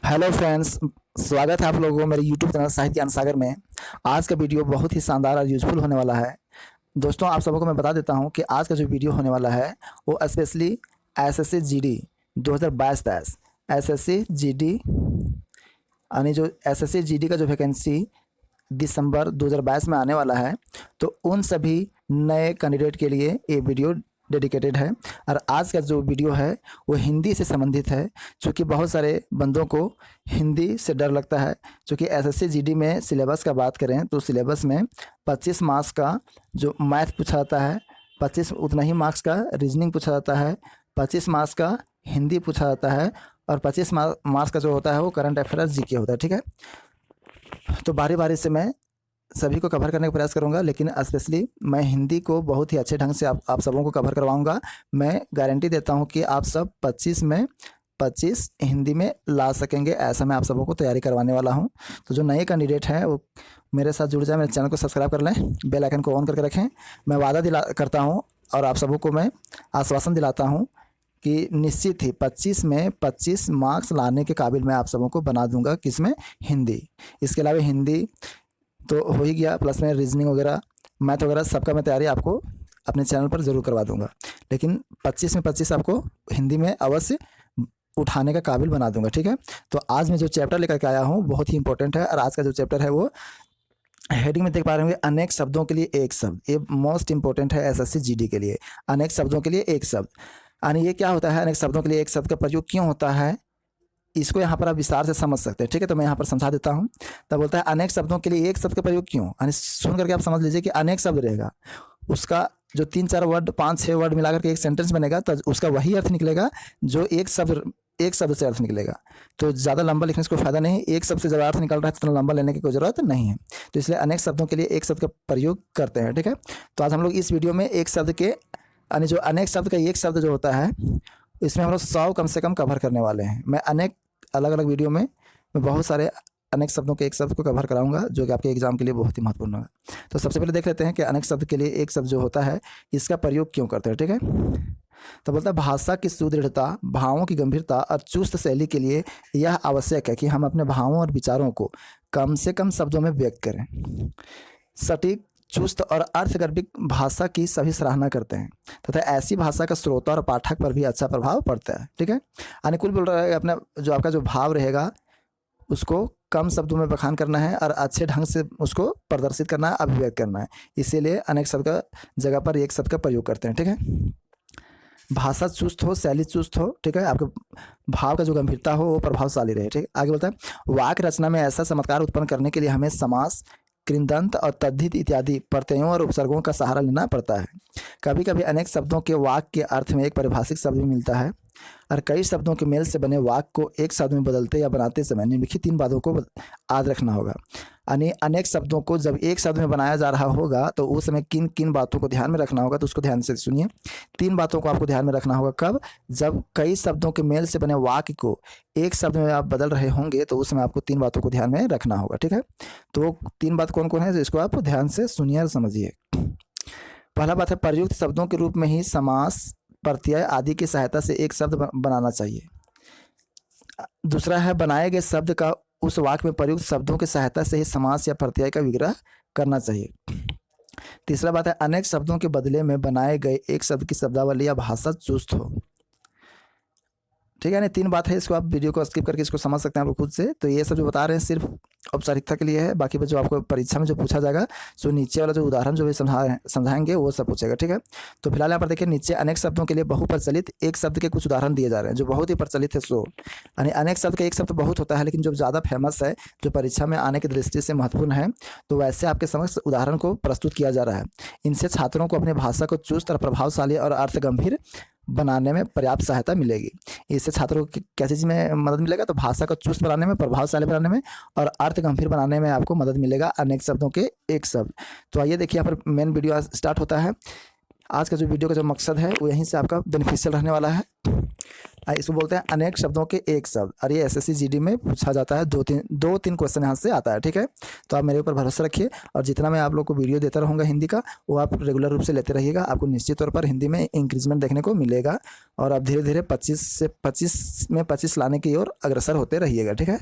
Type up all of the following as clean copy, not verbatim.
Hello friends, स्वागत है आप लोगों को मेरे यूट्यूब चैनल साहित्य ज्ञान सागर में। आज का वीडियो बहुत ही शानदार और यूजफुल होने वाला है। दोस्तों, आप सबको मैं बता देता हूं कि आज का जो वीडियो होने वाला है वो specially SSC GD 2022-23 SSC GD यानी जो एसएससी जीडी का जो वैकेंसी दिसंबर 2022 में आने वाला है, तो उन सभी नए कैंडिडेट के लिए ये वीडियो डेडिकेटेड है। और आज का जो वीडियो है वो हिंदी से संबंधित है, क्योंकि बहुत सारे बंदों को हिंदी से डर लगता है। क्योंकि एसएससी जीडी में सिलेबस का बात करें तो सिलेबस में 25 मार्क्स का जो मैथ पूछा जाता है, 25 उतना ही मार्क्स का रीजनिंग पूछा जाता है, 25 मार्क्स का हिंदी पूछा जाता है और 25 मार्क्स का जो होता है वो करंट अफेयर्स जीके होता है। ठीक है, तो बारी बारी से मैं सभी को कवर करने का प्रयास करूंगा, लेकिन स्पेशली मैं हिंदी को बहुत ही अच्छे ढंग से आप सबों को कवर करवाऊंगा। मैं गारंटी देता हूं कि आप सब 25 में 25 हिंदी में ला सकेंगे, ऐसा मैं आप सबों को तैयारी करवाने वाला हूं। तो जो नए कैंडिडेट हैं वो मेरे साथ जुड़ जाए, मेरे चैनल को सब्सक्राइब कर लें, बेल आइकन को ऑन करके रखें। मैं वादा करता हूँ और आप सबों को मैं आश्वासन दिलाता हूँ कि निश्चित ही 25 में 25 मार्क्स लाने के काबिल मैं आप सबों को बना दूंगा। किसमें? हिंदी। इसके अलावा हिंदी तो हो ही गया, प्लस में रीजनिंग वगैरह, मैथ वगैरह सबका मैं तैयारी आपको अपने चैनल पर ज़रूर करवा दूंगा। लेकिन 25 में 25 आपको हिंदी में अवश्य उठाने का काबिल बना दूंगा। ठीक है, तो आज मैं जो चैप्टर लेकर के आया हूँ बहुत ही इंपॉर्टेंट है। और आज का जो चैप्टर है वो हेडिंग में देख पा रहे होंगे, अनेक शब्दों के लिए एक शब्द। ये मोस्ट इंपॉर्टेंट है एसएससी जीडी के लिए। अनेक शब्दों के लिए एक शब्द, यानी ये क्या होता है? अनेक शब्दों के लिए एक शब्द का प्रयोग क्यों होता है, इसको यहाँ पर आप विस्तार से समझ सकते हैं। ठीक है, तो मैं यहाँ पर समझा देता हूँ। तब बोलता है अनेक शब्दों के लिए एक शब्द का प्रयोग क्यों, यानी सुन करके आप समझ लीजिए कि अनेक शब्द रहेगा, उसका जो 3-4 वर्ड 5-6 वर्ड मिलाकर के एक सेंटेंस बनेगा, तो उसका वही अर्थ निकलेगा जो एक शब्द से अर्थ निकलेगा। तो ज़्यादा लंबा लिखने से कोई फायदा नहीं, एक शब्द से जब अर्थ निकल रहा है तो इतना लंबा लेने की कोई ज़रूरत नहीं है। तो इसलिए अनेक शब्दों के लिए एक शब्द का प्रयोग करते हैं। ठीक है, तो आज हम लोग इस वीडियो में एक शब्द के यानी जो अनेक शब्द का एक शब्द जो होता है, इसमें हम लोग 100 कम से कम कवर करने वाले हैं। मैं अनेक अलग अलग वीडियो में मैं बहुत सारे अनेक शब्दों के एक शब्द को कवर कराऊंगा, जो कि आपके एग्जाम के लिए बहुत ही महत्वपूर्ण होगा। तो सबसे पहले देख लेते हैं कि अनेक शब्द के लिए एक शब्द जो होता है इसका प्रयोग क्यों करते हैं। ठीक है, तो बोलता है भाषा की सुदृढ़ता, भावों की गंभीरता और चुस्त शैली के लिए यह आवश्यक है कि हम अपने भावों और विचारों को कम से कम शब्दों में व्यक्त करें। सटीक, चुस्त और अर्थगर्भित भाषा की सभी सराहना करते हैं तथा ऐसी भाषा का श्रोता और पाठक पर भी अच्छा प्रभाव पड़ता है। ठीक है, अनुकूल बोल रहा है अपना जो आपका जो भाव रहेगा उसको कम शब्दों में बखान करना है और अच्छे ढंग से उसको प्रदर्शित करना है, अभिव्यक्त करना है। इसीलिए अनेक शब्द का जगह पर एक शब्द का प्रयोग करते हैं। ठीक है, भाषा चुस्त हो, शैली चुस्त हो। ठीक है, आपके भाव का जो गंभीरता हो वो प्रभावशाली रहे। ठीक है, आगे बोलता है वाक्य रचना में ऐसा चमत्कार उत्पन्न करने के लिए हमें समास, कृदंत और तद्धित इत्यादि प्रत्ययों और उपसर्गों का सहारा लेना पड़ता है। कभी कभी अनेक शब्दों के वाक्य के अर्थ में एक पारिभाषिक शब्द भी मिलता है, और कई शब्दों के मेल से बने वाक्य को एक शब्द में बदलते या बनाते समय निम्नलिखित 3 बातों को याद रखना होगा। यानी अनेक शब्दों को जब एक शब्द में बनाया जा रहा होगा तो उस समय किन किन बातों को ध्यान में रखना होगा, तो उसको ध्यान से सुनिए। 3 बातों को आपको ध्यान में रखना होगा। कब? जब कई शब्दों के मेल से बने वाक्य को एक शब्द में आप बदल रहे होंगे तो उस समय आपको 3 बातों को ध्यान में रखना होगा। ठीक है, तो 3 बात कौन कौन है, तो इसको आप ध्यान से सुनिए और समझिए। पहला बात है प्रयुक्त शब्दों के रूप में ही समास, प्रत्यय आदि की सहायता से एक शब्द बनाना चाहिए। दूसरा है बनाए गए शब्द का उस वाक्य में प्रयुक्त शब्दों की सहायता से ही समास या प्रत्यय का विग्रह करना चाहिए। तीसरा बात है अनेक शब्दों के बदले में बनाए गए एक शब्द की शब्दावली या भाषा चुस्त हो। ठीक है ना, 3 बात है, इसको आप वीडियो को स्किप करके इसको समझ सकते हैं आप लोग खुद से। तो ये सब जो बता रहे हैं सिर्फ औपचारिकता के लिए है, बाकी जो आपको परीक्षा में जो पूछा जाएगा सो नीचे वाला जो उदाहरण जो भी समझाएंगे वो सब पूछेगा। ठीक है, तो फिलहाल यहाँ पर देखिए नीचे अनेक शब्दों के लिए बहुप्रचलित एक शब्द के कुछ उदाहरण दिए जा रहे हैं जो बहुत ही प्रचलित है। सो यानी अनेक शब्द का एक शब्द बहुत होता है, लेकिन जो ज़्यादा फेमस है, जो परीक्षा में आने की दृष्टि से महत्वपूर्ण है, तो वैसे आपके समक्ष उदाहरण को प्रस्तुत किया जा रहा है। इनसे छात्रों को अपनी भाषा को चुस्त और प्रभावशाली और अर्थ गंभीर बनाने में पर्याप्त सहायता मिलेगी। इससे छात्रों को क्या चीज़ में मदद मिलेगा, तो भाषा को चुस्त बनाने में, प्रभावशाली बनाने में और अर्थ गंभीर बनाने में आपको मदद मिलेगा अनेक शब्दों के एक शब्द। तो आइए देखिए यहाँ पर मेन वीडियो स्टार्ट होता है। आज का जो वीडियो का जो मकसद है वो यहीं से आपका बेनिफिशियल रहने वाला है। इसको बोलते हैं अनेक शब्दों के एक शब्द, और ये एसएससी जीडी में पूछा जाता है। दो तीन क्वेश्चन यहाँ से आता है, ठीक है। तो आप मेरे ऊपर भरोसा रखिए, और जितना मैं आप लोग को वीडियो देता रहूँगा हिंदी का, वो आप रेगुलर रूप से लेते रहिएगा। आपको निश्चित तौर पर हिंदी में इंक्रीजमेंट देखने को मिलेगा, और आप धीरे धीरे 25 में 25 लाने की ओर अग्रसर होते रहिएगा, ठीक है।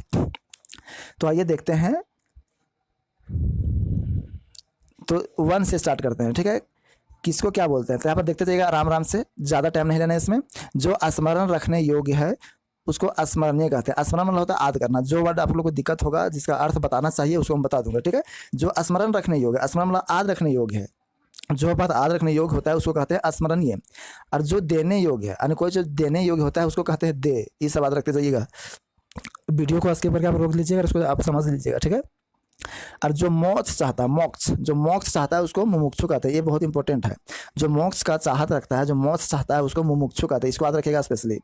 तो आइए देखते हैं, तो 1 से स्टार्ट करते हैं, ठीक है। किसको क्या बोलते हैं, तो यहाँ पर देखते जाइएगा आराम आराम से, ज़्यादा टाइम नहीं लेना है इसमें। जो स्मरण रखने योग्य है उसको स्मरणीय कहते हैं। स्मरण मतलब होता है याद करना। जो वर्ड आप लोग को दिक्कत होगा, जिसका अर्थ बताना चाहिए, उसको हम बता दूंगा, ठीक है। जो स्मरण रखने योग्य, स्मरण मतलब याद रखने योग्य है, जो बात याद रखने योग्य होता है उसको कहते हैं स्मरणीय। और जो देने योग्य है, यानी कोई जो देने योग्य होता है उसको कहते हैं दे। ये सब याद रखते जाइएगा। वीडियो को स्किप करके आप रोक लीजिएगा, उसको आप समझ लीजिएगा, ठीक है। और जो मोक्ष चाहता है, जो मोक्ष चाहता है उसको मुमुक्षु कहते हैं। ये बहुत इंपॉर्टेंट है। जो मोक्ष का चाहत रखता है, जो मोक्ष चाहता है उसको मुमुक्षु कहते हैं। इसको याद रखिएगा स्पेशली।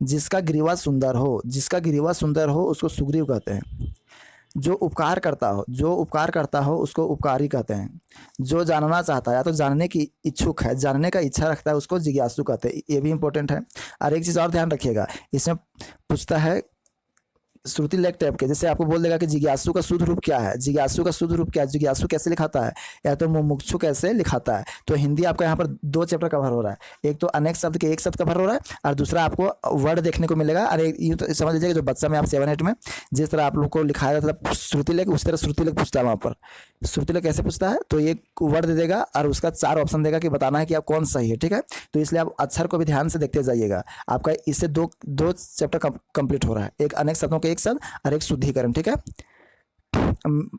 जिसका ग्रीवा सुंदर हो, जिसका ग्रीवा सुंदर हो उसको सुग्रीव कहते हैं। जो उपकार करता हो उसको उपकारी कहते हैं। जो जानना चाहता है या तो जानने की इच्छुक है, जानने का इच्छा रखता है, उसको जिज्ञासु कहते हैं। ये भी इंपॉर्टेंट है। और एक चीज़ और ध्यान रखिएगा, इसमें पूछता है श्रुति लेख टाइप के, जैसे आपको बोल देगा कि जिज्ञासु का शुद्ध रूप क्या है, जिज्ञासु का शुद्ध रूप क्या है, जिज्ञासु कैसे लिखाता है, या तो मुमुक्षु कैसे लिखाता है। तो हिंदी आपका यहाँ पर 2 चैप्टर कवर हो रहा है। एक तो अनेक शब्द के एक शब्द कवर हो रहा है, और दूसरा आपको वर्ड देखने को मिलेगा। अरे यूँ तो समझ लीजिएगा, जो बच्चा में आप 7-8 में जिस तरह आप लोग को लिखाया जाता था श्रुति लेख, उस तरह श्रुति लेख पूछता है। वहाँ पर श्रुति लेख कैसे पूछता है, तो ये वर्ड दे देगा और उसका 4 ऑप्शन देगा कि बताना है कि आप कौन सही है, ठीक है। तो इसलिए आप अक्षर को भी ध्यान से देखते जाइएगा। आपका इससे दो चैप्टर कंप्लीट हो रहा है। एक अनेक शब्दों के एक शब्द और एक शुद्धिकरण, ठीक है।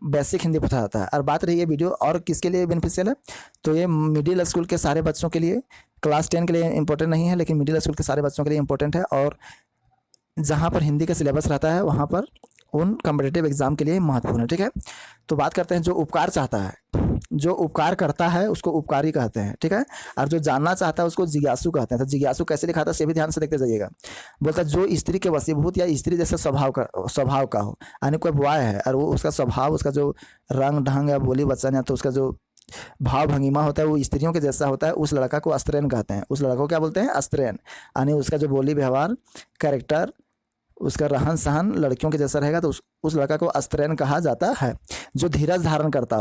बेसिक हिंदी पूछा जाता है। और बात रही है वीडियो और किसके लिए बेनिफिशियल है, तो ये मिडिल स्कूल के सारे बच्चों के लिए, क्लास 10 के लिए इंपॉर्टेंट नहीं है, लेकिन मिडिल स्कूल के सारे बच्चों के लिए इंपॉर्टेंट है। और जहाँ पर हिंदी का सिलेबस रहता है वहाँ पर उन कॉम्पिटिटिव एग्जाम के लिए महत्वपूर्ण है, ठीक है। तो बात करते हैं जो उपकार चाहता है, जो उपकार करता है उसको उपकारी कहते हैं, ठीक है। और जो जानना चाहता है उसको जिज्ञासु कहते हैं। तो जिज्ञासु कैसे लिखाता है ये भी ध्यान से देखते जाइएगा। बोलता है जो स्त्री के वशीभूत या स्त्री जैसे स्वभाव का हो, यानी कोई बॉय है और वो उसका स्वभाव, उसका जो रंग ढंग या बोली वचन या तो उसका जो भाव भंगिमा होता है वो स्त्रियों के जैसा होता है, उस लड़का को अस्त्रैन कहते हैं। उस लड़का को क्या बोलते हैं, अस्त्रैन। यानी उसका जो बोली व्यवहार, कैरेक्टर, उसका रहन सहन लड़कियों के जैसा रहेगा, तो उस लड़का को अस्त्रैन कहा जाता है। जो धीरज धारण करता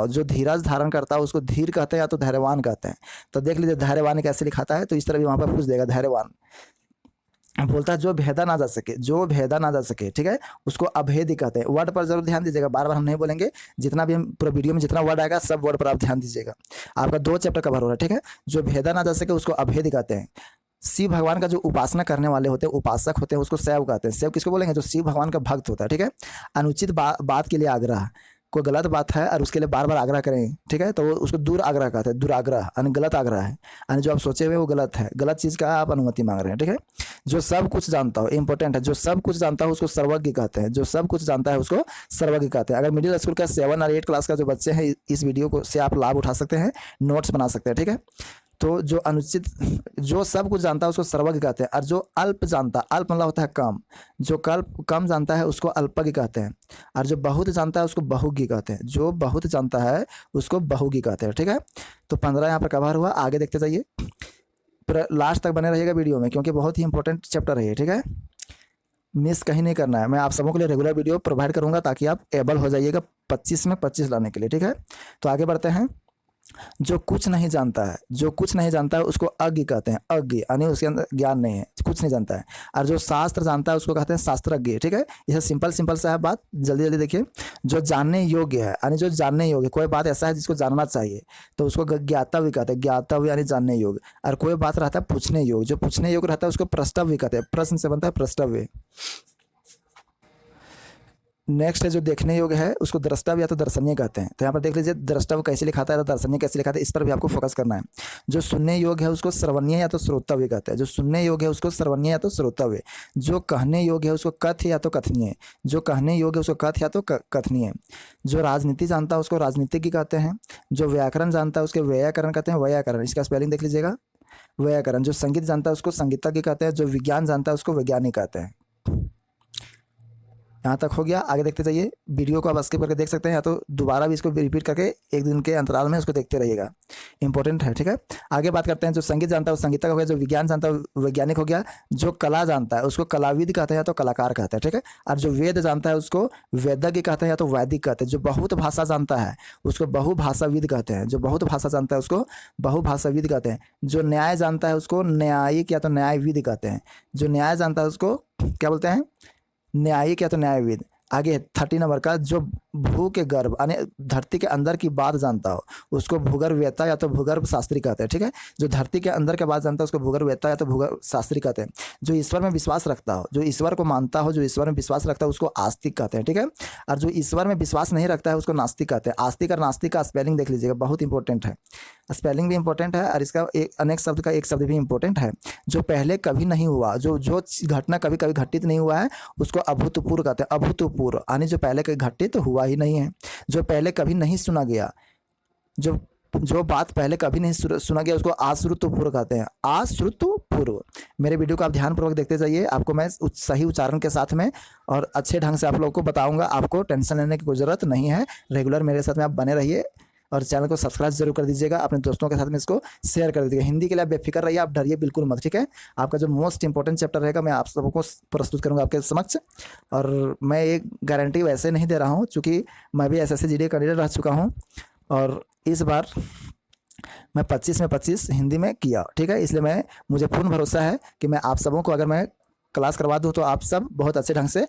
हो उसको धीर कहते हैं या तो धैर्यवान कहते हैं। तो देख लीजिए धैर्यवान कैसे लिखाता है, तो इस तरह भी वहाँ पर पूछ देगा धैर्यवान। बोलता है जो भेदा ना जा सके, ठीक है, उसको अभेदी कहते हैं। वर्ड पर जरूर ध्यान दीजिएगा, बार बार हम नहीं बोलेंगे। जितना भी हम पूरा वीडियो में जितना वर्ड आएगा सब वर्ड पर आप ध्यान दीजिएगा। आपका 2 चैप्टर कवर हो रहा है, ठीक है। जो भेदा ना जा सके उसको अभेदी कहते हैं। शिव भगवान का जो उपासना करने वाले होते हैं, उपासक होते हैं, उसको शैव कहते हैं। शैव किसको बोलेंगे, जो शिव भगवान का भक्त होता है, ठीक है। अनुचित बात के लिए आग्रह, कोई गलत बात है और उसके लिए बार बार आग्रह करें, ठीक है, तो वो उसको दूर आग्रह कहते हैं। दुराग्रह यानी गलत आग्रह है, यानी जो आप सोचे हुए वो गलत है, गलत चीज़ का आप अनुमति मांग रहे हैं, ठीक है। जो सब कुछ जानता हो, इंपॉर्टेंट है, जो सब कुछ जानता हो उसको सर्वज्ञ कहते हैं। जो सब कुछ जानता है उसको सर्वज्ञ कहते हैं। अगर मिडिल स्कूल का 7 और 8 क्लास का जो बच्चे हैं, इस वीडियो को से आप लाभ उठा सकते हैं, नोट्स बना सकते हैं, ठीक है। तो जो सब कुछ जानता है उसको सर्वज्ञ कहते हैं। और जो अल्प मतलब होता है कम, जो कम जानता है उसको अल्पज्ञ कहते हैं। और जो बहुत जानता है उसको बहुज्ञ कहते हैं। जो बहुत जानता है उसको बहुज्ञ कहते हैं, ठीक है। तो 15 यहाँ पर कवर हुआ। आगे देखते जाइए, लास्ट तक बने रहिएगा वीडियो में, क्योंकि बहुत ही इंपॉर्टेंट चैप्टर है ये, ठीक है। मिस कहीं नहीं करना है। मैं आप सबों के लिए रेगुलर वीडियो प्रोवाइड करूंगा ताकि आप एबल हो जाइएगा 25 में 25 लाने के लिए, ठीक है। तो आगे बढ़ते हैं। जो कुछ नहीं जानता है उसको अज्ञ कहते हैं। अज्ञ यानी उसके अंदर ज्ञान नहीं है, कुछ नहीं जानता है। और जो शास्त्र जानता है उसको कहते हैं शास्त्रज्ञ, ठीक है। यह सिंपल सा है बात, जल्दी देखिए। जो जानने योग्य है, यानी जो जानने योग्य, कोई बात ऐसा है जिसको जानना चाहिए तो उसको ज्ञातव्य कहते हैं। ज्ञातव्य यानी जानने योग्य। और कोई बात रहता है पूछने योग्य, जो पूछने योग्य रहता है उसको प्रष्टव्य कहते हैं। प्रश्न से बनता है प्रष्टव्य। नेक्स्ट है जो देखने योग्य है उसको द्रष्टव्य या तो दर्शनीय कहते हैं। तो यहाँ पर देख लीजिए द्रष्टव्य कैसे लिखाता है, दर्शनीय कैसे लिखाता है, इस पर भी आपको फोकस करना है। जो सुनने योग्य है उसको श्रवणीय या तो श्रोतव्य कहते हैं। जो सुनने योग्य है उसको श्रवणीय या तो श्रोतव्य। जो कहने योग्य है उसको कथ्य या तो कथनीय। जो कहने योग्य है उसको कथ्य या तो कथनीय। जो राजनीति जानता है उसको राजनीतिज्ञ कहते हैं। जो व्याकरण जानता है उसके व्याकरण कहते हैं। व्याकरण, इसका स्पेलिंग देख लीजिएगा, व्याकरण। जो संगीत जानता है उसको संगीतज्ञ कहते हैं। जो विज्ञान जानता है उसको वैज्ञानिक कहते हैं। यहाँ तक हो गया। आगे देखते जाइए, वीडियो को आप स्किप करके देख सकते हैं या तो दोबारा भी इसको रिपीट करके एक दिन के अंतराल में उसको देखते रहिएगा, इंपॉर्टेंट है। ठीक है, आगे बात करते हैं। जो संगीत जानता है वो संगीतज्ञ हो गया, जो विज्ञान जानता है वो वैज्ञानिक हो गया, जो कला जानता है उसको कलाविद कहते हैं या तो कलाकार कहते हैं। ठीक है, और जो वेद जानता है उसको वेदज्ञ कहते हैं या तो वैदिक कहते हैं। जो बहुत भाषा जानता है उसको बहुभाषाविद कहते हैं। जो बहुत भाषा जानता है उसको बहुभाषाविद कहते हैं। जो न्याय जानता है उसको न्यायिक या तो न्यायविद कहते हैं। जो न्याय जानता है उसको क्या बोलते हैं, न्यायिक या तो न्यायविद। आगे 30 नंबर का, जो भू के गर्भ यानी धरती के अंदर की बात जानता हो उसको भूगर्भवेत्ता या तो भूगर्भ शास्त्री कहते हैं। ठीक है, जो धरती के अंदर के बात जानता है उसको भूगर्भवेत्ता या तो भूगर्भ शास्त्री कहते हैं। जो ईश्वर में विश्वास रखता हो, जो ईश्वर को मानता हो, जो ईश्वर में विश्वास रखता है उसको आस्तिक कहते हैं। ठीक है, और जो ईश्वर में विश्वास नहीं रखता है उसको नास्तिक कहते हैं। आस्तिक और नास्तिक का स्पेलिंग देख लीजिएगा, बहुत इंपॉर्टेंट है। स्पेलिंग भी इंपॉर्टेंट है और इसका एक अनेक शब्द का एक शब्द भी इंपॉर्टेंट है। जो पहले कभी नहीं हुआ, जो जो घटना कभी कभी घटित नहीं हुआ है उसको अभूतपूर्व कहते हैं। अभूतपूर्व यानी जो पहले कभी घटित हुआ ही नहीं है। जो पहले कभी नहीं सुना गया, जो जो बात पहले कभी नहीं सुना गया उसको अश्रुतपूर्व कहते हैं। अश्रुतपूर्व। मेरे वीडियो को आप ध्यानपूर्वक देखते जाइए, आपको मैं सही उच्चारण के साथ में और अच्छे ढंग से आप लोगों को बताऊंगा। आपको टेंशन लेने की कोई ज़रूरत नहीं है। रेगुलर मेरे साथ में आप बने रहिए और चैनल को सब्सक्राइब जरूर कर दीजिएगा। अपने दोस्तों के साथ में इसको शेयर कर दीजिएगा। हिंदी के लिए आप बेफिक्र रहिए, आप डरिए बिल्कुल मत। ठीक है, आपका जो मोस्ट इंपॉर्टेंट चैप्टर रहेगा मैं आप सबको प्रस्तुत करूंगा आपके समक्ष। और मैं एक गारंटी वैसे नहीं दे रहा हूं, चूँकि मैं भी एसएससी जीडी कैंडिडेट रह चुका हूं और इस बार मैं 25 में 25 हिंदी में किया। ठीक है, इसलिए मुझे पूर्ण भरोसा है कि मैं आप सबों को अगर मैं क्लास करवा दूँ तो आप सब बहुत अच्छे ढंग से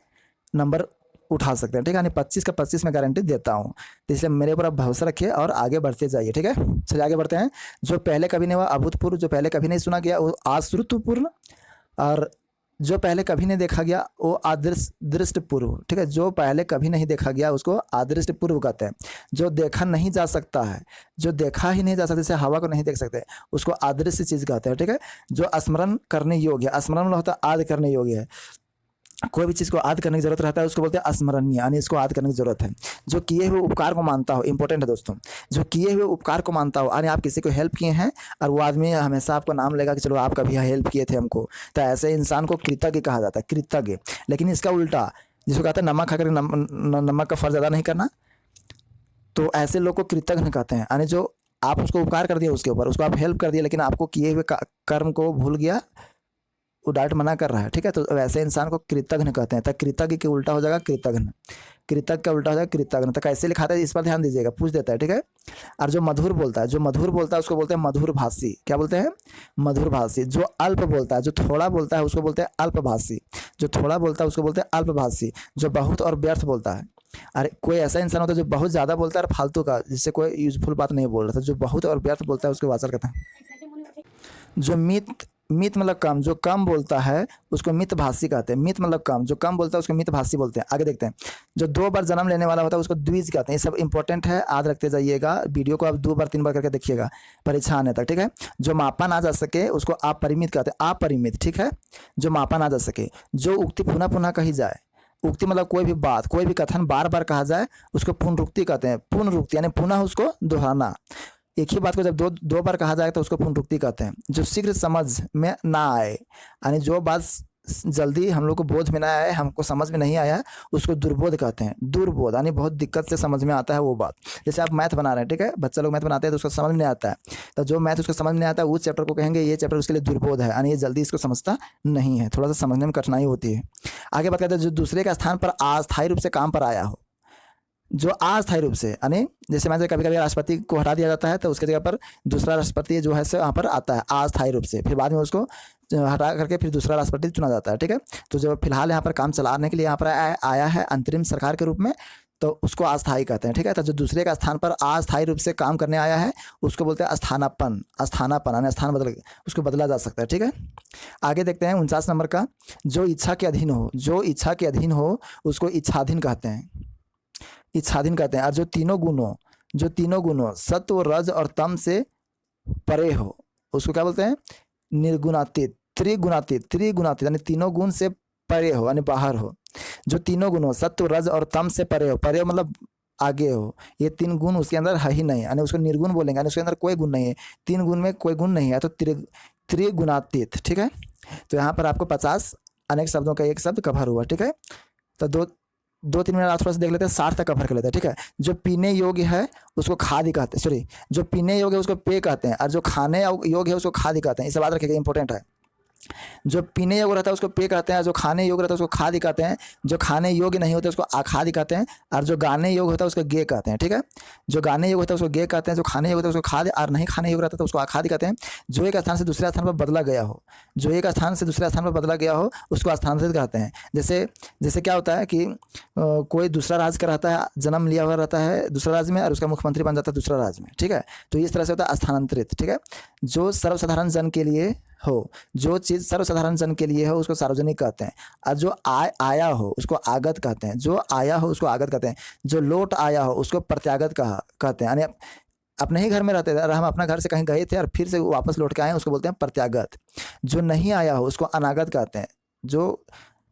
नंबर उठा सकते हैं। ठीक है, यानी 25 का 25 में गारंटी देता हूँ, तो इसलिए मेरे ऊपर आप भरोसा रखिए और आगे बढ़ते जाइए। ठीक है, चलिए आगे बढ़ते हैं। जो पहले कभी नहीं हुआ अभूतपूर्व, जो पहले कभी नहीं सुना गया वो अश्रुतपूर्व, और जो पहले कभी नहीं देखा गया वो अदृष्टपूर्व। ठीक है, जो पहले कभी नहीं देखा गया उसको अदृष्टपूर्व कहते हैं। जो देखा नहीं जा सकता है, जो देखा ही नहीं जा सकता, जैसे हवा को नहीं देख सकते उसको अदृश्य चीज़ कहते हैं। ठीक है, जो स्मरण करने योग्य है, स्मरण होता है आद करने योग्य है। कोई भी चीज़ को याद करने की जरूरत रहता है उसको बोलते हैं अस्मरणीय, यानी इसको याद करने की जरूरत है। जो किए हुए उपकार को मानता हो, इंपॉर्टेंट है दोस्तों, जो किए हुए उपकार को मानता हो, यानी आप किसी को हेल्प किए हैं और वो आदमी हमेशा आपको नाम लेगा कि चलो आप कभी हेल्प किए थे हमको, तो ऐसे इंसान को कृतज्ञ कहा जाता है, कृतज्ञ। लेकिन इसका उल्टा जिसको कहता है नमक खाकर नमक का फर्ज अदा नहीं करना, तो ऐसे लोग को कृतज्ञ कहते हैं। यानी जो आप उसको उपकार कर दिया उसके ऊपर, उसको आप हेल्प कर दिया लेकिन आपको किए हुए कर्म को भूल गया, वो डायरेक्ट मना कर रहा है। ठीक है, तो वैसे इंसान को कृतज्ञ कहते हैं। तो कृतज्ञ के उल्टा हो जाएगा कृतज्ञ, कृतज्ञ का उल्टा हो जाएगा कृतज्ञ। तो कैसे लिखा था इस पर ध्यान दीजिएगा, पूछ देता है। ठीक है, और जो मधुर बोलता है, जो मधुर बोलता है उसको बोलते हैं मधुरभाषी। क्या बोलते हैं, मधुरभाषी। जो अल्प बोलता है, जो थोड़ा बोलता है उसको बोलते हैं अल्पभाषी। जो थोड़ा बोलता है उसको बोलते हैं अल्पभाषी। जो बहुत और व्यर्थ बोलता है, अरे कोई ऐसा इंसान होता है जो बहुत ज़्यादा बोलता है और फालतू का, जिससे कोई यूजफुल बात नहीं बोल रहा था, जो बहुत और व्यर्थ बोलता है उसको वाचक कहते हैं। जो मित मतलब कम, जो कम बोलता है उसको मितभाषी कहते हैं। मित मतलब कम, जो कम बोलता है उसको मितभाषी बोलते हैं। आगे देखते हैं। जो 2 बार जन्म लेने वाला होता है उसको द्विज कहते हैं। ये सब इंपॉर्टेंट है, याद रखते जाइएगा। वीडियो को आप 2 बार 3 बार करके देखिएगा परीक्षा आने तक। ठीक है, जो मापा ना जा सके उसको अपरिमित कहते हैं, अपरिमित। ठीक है, जो मापा ना जा सके। जो उक्ति पुनः पुनः कही जाए, उक्ति मतलब कोई भी बात, कोई भी कथन बार बार कहा जाए उसको पुनरुक्ति कहते हैं। पुनरुक्ति यानी पुनः उसको दोहराना, एक ही बात को जब दो बार कहा जाए तो उसको पुनरुक्ति कहते हैं। जो शीघ्र समझ में ना आए, यानी जो बात जल्दी हम लोग को बोध में ना आए, हमको समझ में नहीं आया, उसको दुर्बोध कहते हैं। दुर्बोध यानी बहुत दिक्कत से समझ में आता है वो बात। जैसे आप मैथ बना रहे हैं, ठीक है, बच्चा लोग मैथ बनाते हैं तो उसको समझ में नहीं आता है, तो जो मैथ उसको समझ में नहीं आता है उस चैप्टर को कहेंगे ये चैप्टर उसके लिए दुर्बोध है, यानी ये जल्दी इसको समझता नहीं है, थोड़ा सा समझने में कठिनाई होती है। आगे बात करते हैं। जो दूसरे के स्थान पर अस्थायी रूप से काम पर आया हो, जो अस्थायी रूप से, यानी जैसे मान लीजिए कभी कभी राष्ट्रपति को हटा दिया जाता है तो उसके जगह पर दूसरा राष्ट्रपति जो है से वहाँ पर आता है अस्थायी रूप से, फिर बाद में उसको हटा करके फिर दूसरा राष्ट्रपति चुना जाता है। ठीक है, तो जो फिलहाल यहाँ पर काम चलाने के लिए यहाँ पर आया है अंतरिम सरकार के रूप में, तो उसको अस्थायी कहते हैं। ठीक है, तो जो दूसरे का स्थान पर अस्थायी रूप से काम करने आया है उसको बोलते हैं स्थानापन्न। स्थानापन्न यानी स्थान उसको बदला जा सकता है। ठीक है, आगे देखते हैं 49 नंबर का। जो इच्छा के अधीन हो, जो इच्छा के अधीन हो उसको इच्छाधीन कहते हैं, इच्छाधीन कहते हैं। और जो तीनों गुणों सत्व रज और तम से परे हो उसको क्या बोलते हैं, निर्गुणातीत। त्रिगुणातीत यानी तीनों गुण से परे हो यानी बाहर हो। जो तीनों गुणों सत्व रज और तम से परे हो, परे हो मतलब आगे हो, ये 3 गुण उसके अंदर है ही नहीं, यानी उसको निर्गुण बोलेंगे, यानी उसके अंदर कोई गुण नहीं है, 3 गुण में कोई गुण नहीं है, तो त्रिगुणातीत। ठीक है, तो यहाँ पर आपको 50 अनेक शब्दों का एक शब्द कवर हुआ। ठीक है, तो 2-3 मिनट आप थोड़ा सा देख लेते हैं, 60 तक कवर कर लेते हैं, ठीक है। जो पीने योग्य है उसको खाद्य कहते हैं, सॉरी, जो पीने योग्य है उसको पेय कहते हैं, और जो खाने योग्य है उसको खाद्य कहते हैं। इसे याद रखिएगा, इंपॉर्टेंट है। जो पीने योग्य रहता है उसको पेय कहते हैं, जो खाने योग्य रहता है उसको खाद्य कहते हैं, जो खाने योग्य नहीं होता उसको अखाद्य कहते हैं, और जो गाने योग्य होता है उसको गेय कहते हैं, ठीक है। जो गाने योग्य होता है उसको गेय कहते हैं, जो खाने योग्य होता है उसको खाद्य, और नहीं खाने योग्य रहता है तो उसको अखाद्य कहते हैं। जो एक स्थान से दूसरे स्थान पर बदला गया हो, जो एक स्थान से दूसरे स्थान पर बदला गया हो उसको स्थानांतरित कहते हैं। जैसे जैसे क्या होता है कि कोई दूसरा राज्य का रहता है, जन्म लिया हुआ रहता है दूसरा राज्य में, और उसका मुख्यमंत्री बन जाता है दूसरा राज्य में, ठीक है। तो इस तरह से होता है स्थानांतरित, ठीक है। जो सर्वसाधारण जन के लिए हो, जो चीज़ सर्वसाधारण जन के लिए हो उसको सार्वजनिक कहते हैं, और जो आया हो उसको आगत कहते हैं, जो आया हो उसको आगत कहते हैं, जो लौट आया हो उसको प्रत्यागत कहते हैं। यानी अपने ही घर में रहते थे और हम अपना घर से कहीं गए थे और फिर से वापस लौट के आए उसको बोलते हैं प्रत्यागत। जो नहीं आया हो उसको अनागत कहते हैं, जो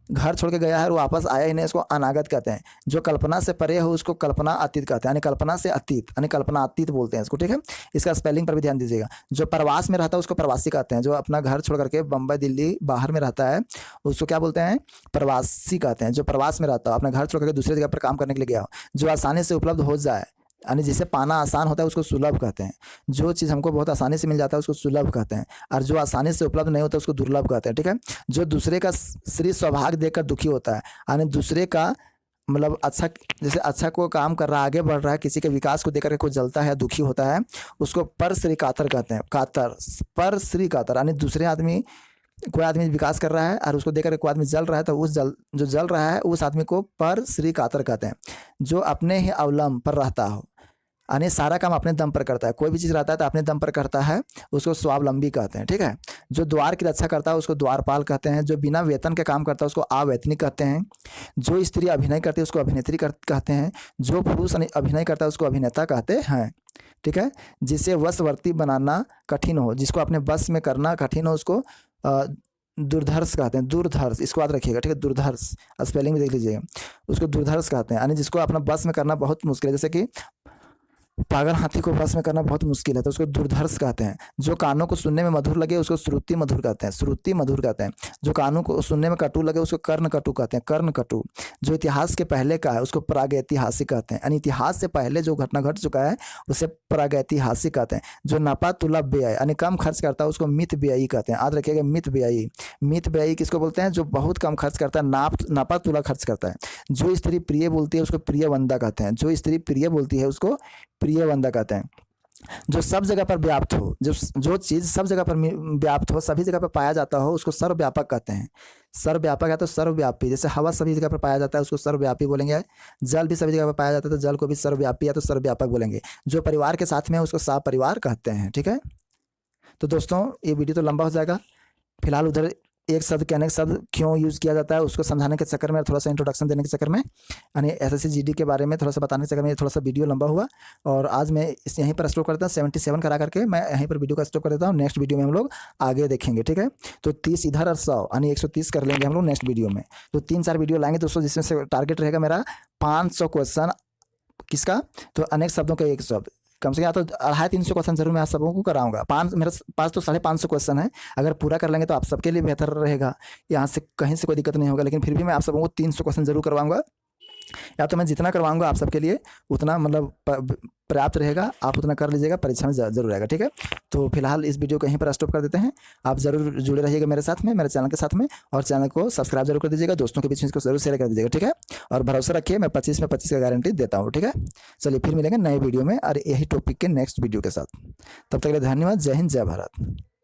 घर छोड़ के गया है और वापस आया ही नहीं उसको अनागत कहते हैं। जो कल्पना से परे हो उसको कल्पना अतीत कहते हैं, यानी कल्पना से अतीत, यानी कल्पना अतीत बोलते हैं इसको, ठीक है। इसका स्पेलिंग पर भी ध्यान दीजिएगा। जो प्रवास में रहता है उसको प्रवासी कहते हैं, जो अपना घर छोड़ करके बम्बई दिल्ली बाहर में रहता है उसको क्या बोलते हैं, प्रवासी कहते हैं। जो प्रवास में रहता है, अपना घर छोड़ करके दूसरी जगह पर काम करने के लिए गया हो। जो आसानी से उपलब्ध हो जाए, यानी जिसे पाना आसान होता है उसको सुलभ कहते हैं। जो चीज़ हमको बहुत आसानी से मिल जाता है उसको सुलभ कहते हैं, और जो आसानी से उपलब्ध नहीं होता उसको दुर्लभ कहते हैं, ठीक है। जो दूसरे का श्री सौभाग्य देखकर दुखी होता है, यानी दूसरे का मतलब अच्छा, जैसे अच्छा को काम कर रहा है, आगे बढ़ रहा है, किसी के विकास को देखकर कोई जलता है, दुखी होता है, उसको पर श्री कातर कहते हैं। कातर, पर श्री कातर, यानी दूसरे आदमी, कोई आदमी विकास कर रहा है और उसको देखकर कोई आदमी जल रहा है तो उस जो जल रहा है उस आदमी को पर श्री कातर कहते हैं। जो अपने ही अवलंब पर रहता हो, यानी सारा काम अपने दम पर करता है, कोई भी चीज़ रहता है तो अपने दम पर करता है, उसको स्वावलंबी कहते हैं, ठीक है। जो द्वार की रक्षा करता है उसको द्वारपाल कहते हैं। जो बिना वेतन के काम करता है उसको अवैतनिक कहते हैं। जो स्त्री अभिनय करती है उसको अभिनेत्री कहते हैं। जो पुरुष अभिनय करता है उसको अभिनेता कहते हैं, ठीक है। जिसे वशवर्ती बनाना कठिन हो, जिसको अपने बस में करना कठिन हो उसको दुर्धर्ष कहते हैं। दुर्धर्ष, इसको याद रखिएगा, ठीक है। दुर्धर्ष स्पेलिंग में देख लीजिएगा, उसको दुर्धर्ष कहते हैं, यानी जिसको अपना बस में करना बहुत मुश्किल है, जैसे कि पागल हाथी को बस में करना बहुत मुश्किल है तो उसको दुर्धर्ष कहते हैं। जो कानों को सुनने में मधुर लगे उसको श्रुति मधुर कहते हैं, श्रुति मधुर कहते हैं। जो कानों को सुनने में कटु लगे उसको कर्ण कटु कहते हैं, कर्ण कटु। जो इतिहास के पहले का है उसको प्रागैतिहासिक कहते हैं, यानी इतिहास से पहले जो घटना घट चुका है उसे प्रागैतिहासिक कहते हैं। जो नपा तुला व्यय यानी कम खर्च करता है उसको मित व्ययी कहते हैं, याद रखिएगा, मित व्ययी। मित व्ययी किसको बोलते हैं, जो बहुत कम खर्च करता है, नापा तुला खर्च करता है। जो स्त्री प्रिय बोलती है उसको प्रिय वंदा कहते हैं, जो स्त्री प्रिय बोलती है उसको प्रिय वंदा कहते हैं। जो सब जगह पर व्याप्त हो, जो चीज़ सब जगह पर व्याप्त हो, सभी जगह पर पाया जाता हो उसको सर्वव्यापक कहते हैं। सर्वव्यापक है तो सर्वव्यापी, जैसे हवा सभी जगह पर पाया जाता है उसको सर्वव्यापी बोलेंगे। जल भी सभी जगह पर पाया जाता है तो जल को भी सर्वव्यापी या तो सर्वव्यापक बोलेंगे। जो परिवार के साथ में है उसको सपरिवार कहते हैं, ठीक है। तो दोस्तों ये वीडियो तो लंबा हो जाएगा, फिलहाल उधर एक शब्द के अनेक शब्द क्यों यूज़ किया जाता है उसको समझाने के चक्कर में, थोड़ा सा इंट्रोडक्शन देने के चक्कर में, यानी एसएससी जीडी के बारे में थोड़ा सा बताने के चक्कर में थोड़ा सा वीडियो लंबा हुआ। और आज मैं इस यहीं पर स्टॉप करता हूँ, 77 करा करके मैं यहीं पर वीडियो का स्टॉप कर देता हूँ। नेक्स्ट वीडियो में हम लोग आगे देखेंगे, ठीक है। तो 30 इधर और 100 यानी 130 कर लेंगे हम लोग नेक्स्ट वीडियो में। तो 3-4 वीडियो लाएंगे दोस्तों, जिसमें से टारगेट रहेगा मेरा 500 क्वेश्चन किसका, तो अनेक शब्दों का एक शब्द, कम से कम तो 250-300 क्वेश्चन जरूर मैं आप सबों को कराऊंगा। मेरे पास तो 550 क्वेश्चन है, अगर पूरा कर लेंगे तो आप सबके लिए बेहतर रहेगा, यहाँ से कहीं से कोई दिक्कत नहीं होगा। लेकिन फिर भी मैं आप सबों को 300 क्वेश्चन जरूर करवाऊंगा, या तो मैं जितना करवाऊंगा आप सबके लिए उतना मतलब पर्याप्त रहेगा, आप उतना कर लीजिएगा, परीक्षा में जरूर रहेगा, ठीक है। तो फिलहाल इस वीडियो को यहीं पर स्टॉप कर देते हैं। आप जरूर जुड़े रहिएगा मेरे साथ में, मेरे चैनल के साथ में, और चैनल को सब्सक्राइब जरूर कर दीजिएगा, दोस्तों के बीच में इसको जरूर शेयर कर दीजिएगा, ठीक है। और भरोसा रखिए, मैं 25 में 25 का गारंटी देता हूँ, ठीक है। चलिए फिर मिलेंगे नए वीडियो में और यही टॉपिक के नेक्स्ट वीडियो के साथ। तब तक के लिए धन्यवाद। जय हिंद, जय भारत।